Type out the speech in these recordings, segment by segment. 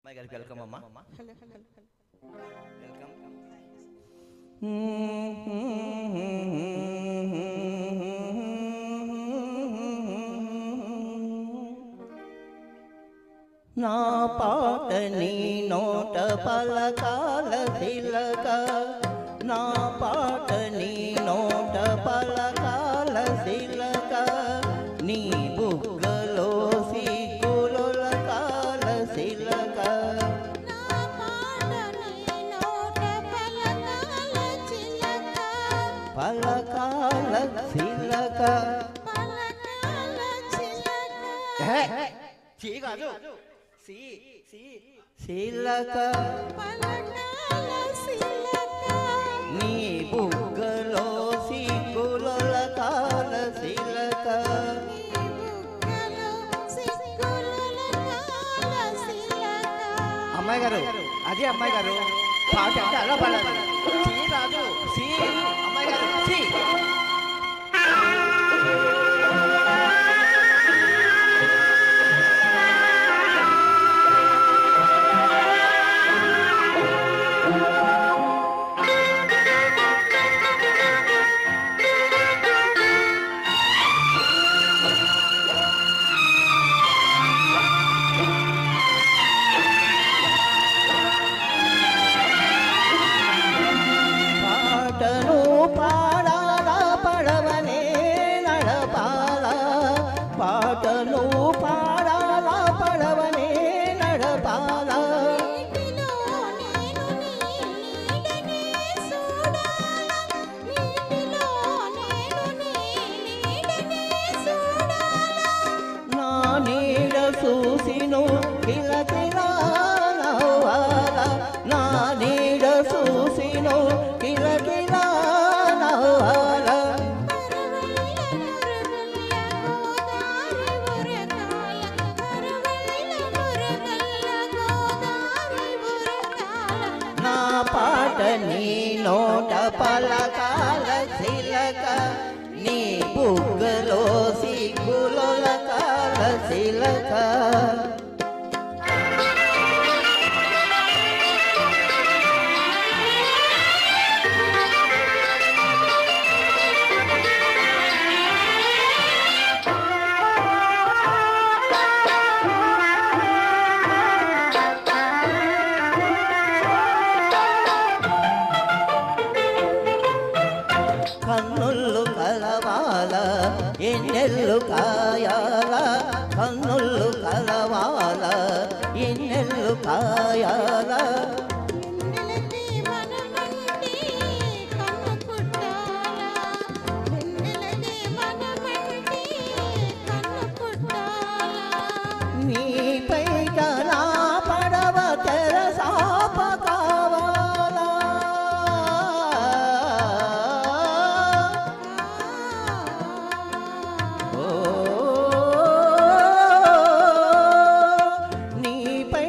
Welcome అమ్మా. Welcome. నా పాట నీ నోట పలకాల తిలక, నా పాట నీ నోట పలకాల తిలక, నీ బుగ్గలో సిగ్గుల కాల సిలక, నా పాట నీ నోట పలకాల చిలక, పలకాల సిలక, పలకాల చిలక. సి కాదు, సి సి సిలక, పలకాల సిలక, నీ బుగ్గలో సిగ్గుల కాల సిలక. నీ బుగ్గలో సిగ్గుల కాల సిలక. అమ్మాయి గారు, అదే అమ్మాయి గారు, పాట అంటే అలా పాడాలి. సి రాదు, సి అమ్మాయి గారు, సి. పాటను పాడాల పడవనే నడపాల, పాటను పాడాల పడవనే నడపాల, నీటిలో నేను నీ నీడనే చూడాల, నీటిలో నేను నీ నీడనే చూడాల. నా నీడ చూసిను కిలకిలా నవ్వాల, నా నీడ చూసిను కిలకిలా నవ్వాల, నా పాట నీ నోట పలకాల సిలక, నీ బుగ్గలో సిగ్గుల కాల సిలక. కన్నుళ్ళు కలవాల ఎన్నెల్లు కాయాల, కన్నుళ్ళు కలవాల ఎన్నెల్లు కాయాల, వెన్నెలకి మనమంటే కన్ను పుట్టాల, వెన్నెలకి మనమంటే కన్ను పుట్టాల. నీపై నా పడవ తెరసాప కావాలా, ఓ నీపై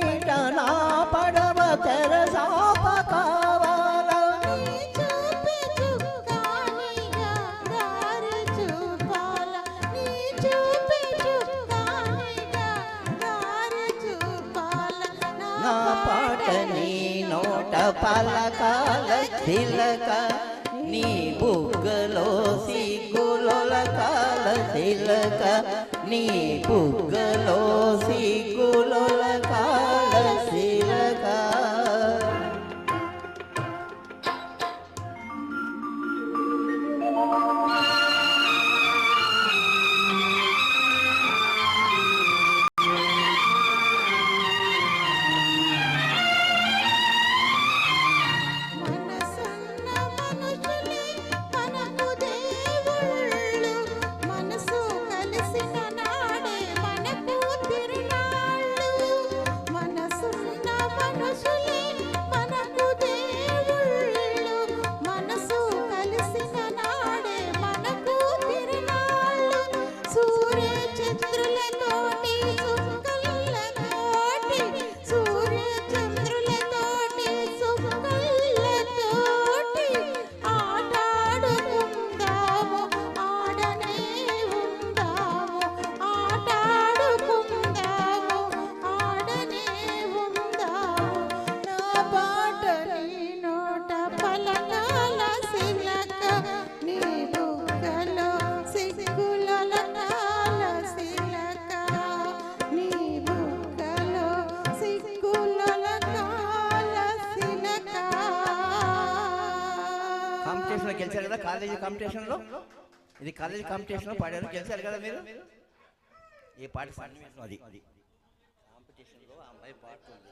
నా పడవ తెరసాప కావాలా, నీ చూపే చుక్కానిగా దారి చూపాల, నీ చూపే చుక్కానిగా దారి చూపాల. నా పాట నీ నోట పలకాల తిలక, నీ బుగ్గలో సిగ్గుల కాల తిలక, నీ బుగ్గలో సిగ్గుల కాల తిలక. మనసున్న మనుషులే మనకు దేవుళ్ళు, మనసు కలిసిన నాడే మనకు తిరునాళ్ళు. గెలిచారు కదా కాలేజీ కాంపిటీషన్లో. ఇది కాలేజీ కాంపిటీషన్లో పాడారు, గెలిచారు కదా మీరు. ఈ పాట సన్నివేశం అది కాంపిటీషన్లో ఆ అమ్మాయి పాడుతుంది.